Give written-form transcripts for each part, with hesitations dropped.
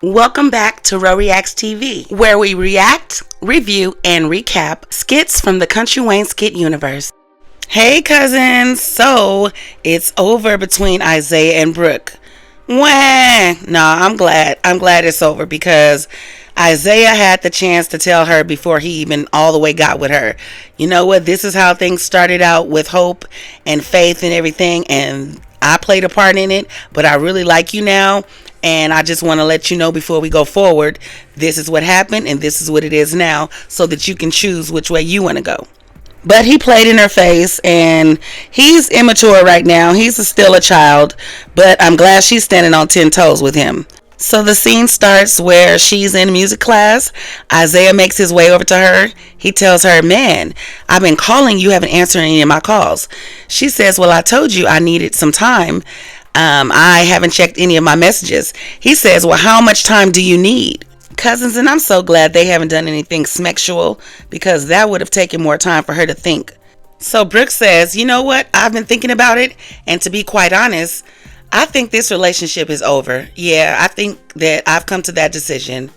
Welcome back to Ro Reacts TV, where we react, review, and recap skits from the Country Wayne skit universe. Hey cousins, so it's over between Isaiah and Brooke. Wah! Nah, I'm glad it's over because Isaiah had the chance to tell her before he even all the way got with her. You know what? This is how things started out with hope and faith and everything, and I played a part in it, but I really like you now. And I just want to let you know before we go forward, this is what happened and this is what it is now, so that you can choose which way you want to go. But he played in her face, and he's immature right now. He's still a child, but I'm glad she's standing on 10 toes with him. So the scene starts where she's in music class. Isaiah makes his way over to her. He tells her, "Man, I've been calling. You haven't answered any of my calls." She says, "Well, I told you I needed some time. I haven't checked any of my messages." He says, "Well, how much time do you need?" Cousins, and I'm so glad they haven't done anything sexual, because that would have taken more time for her to think. So Brooke says, "You know what? I've been thinking about it, and to be quite honest, I think this relationship is over. Yeah, I think that I've come to that decision."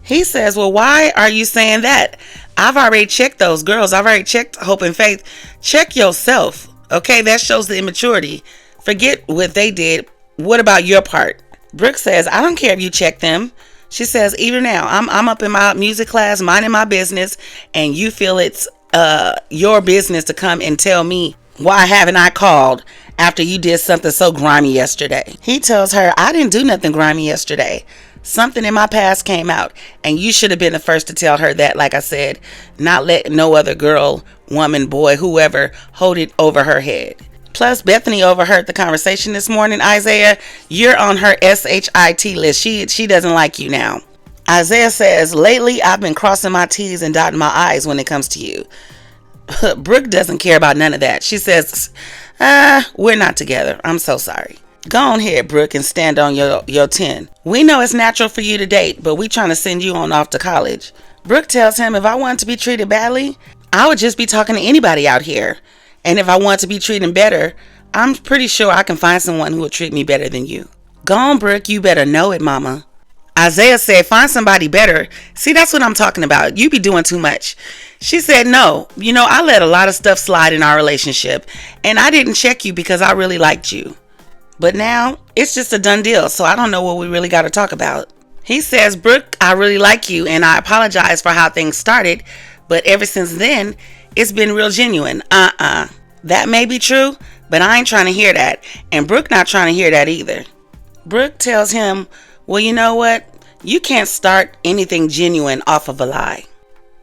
He says, "Well, why are you saying that? I've already checked those girls. I've already checked Hope and Faith. Check yourself. Okay, that shows the immaturity. Forget what they did. What about your part?" Brooke says, "I don't care if you check them." She says, "Even now, I'm up in my music class, minding my business, and you feel it's your business to come and tell me why haven't I called after you did something so grimy yesterday." He tells her, "I didn't do nothing grimy yesterday. Something in my past came out, and you should have been the first to tell her that, like I said, not let no other girl, woman, boy, whoever hold it over her head. Plus, Bethany overheard the conversation this morning. Isaiah, you're on her SHIT list. She doesn't like you now." Isaiah says, "Lately, I've been crossing my T's and dotting my I's when it comes to you." Brooke doesn't care about none of that. She says, "We're not together. I'm so sorry." "Go on ahead, Brooke, and stand on your 10. We know it's natural for you to date, but we trying to send you on off to college." Brooke tells him, "If I wanted to be treated badly, I would just be talking to anybody out here. And if I want to be treated better, I'm pretty sure I can find someone who will treat me better than you." "Go on, Brooke. You better know it, mama." Isaiah said, "Find somebody better." See, that's what I'm talking about. You be doing too much. She said, "No, I let a lot of stuff slide in our relationship, and I didn't check you because I really liked you. But now it's just a done deal, so I don't know what we really got to talk about." He says, "Brooke, I really like you, and I apologize for how things started, but ever since then, it's been real genuine." That may be true, but I ain't trying to hear that. And Brooke not trying to hear that either. Brooke tells him, "Well, you know what? You can't start anything genuine off of a lie."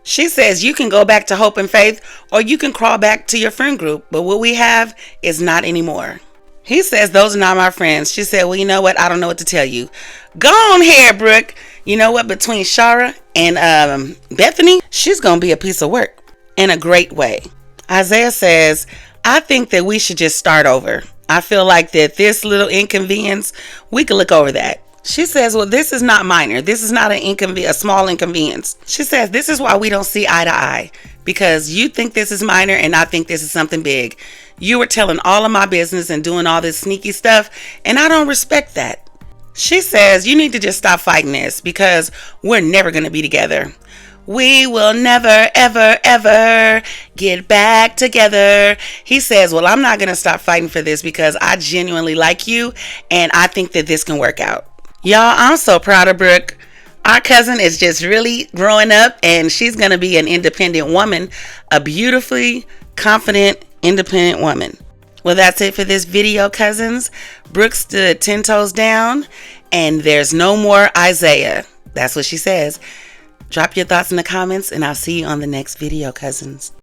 She says, "You can go back to Hope and Faith, or you can crawl back to your friend group, but what we have is not anymore." He says, "Those are not my friends." She said, "Well, you know what? I don't know what to tell you." Go on here, Brooke. You know what? Between Shara and Bethany, she's going to be a piece of work in a great way. Isaiah says, "I think that we should just start over. I feel like that this little inconvenience, we could look over that." She says, "Well, this is not minor. This is not a small inconvenience." She says, "This is why we don't see eye to eye, because you think this is minor and I think this is something big. You were telling all of my business and doing all this sneaky stuff, and I don't respect that." She says, "You need to just stop fighting this, because we're never going to be together. We will never, ever, ever get back together." He says, "Well, I'm not going to stop fighting for this because I genuinely like you, and I think that this can work out." Y'all, I'm so proud of Brooke. Our cousin is just really growing up, and she's going to be an independent woman, a beautifully confident, independent woman. Well, that's it for this video, cousins. Brooke stood 10 toes down, and there's no more Isaiah. That's what she says. Drop your thoughts in the comments, and I'll see you on the next video, cousins.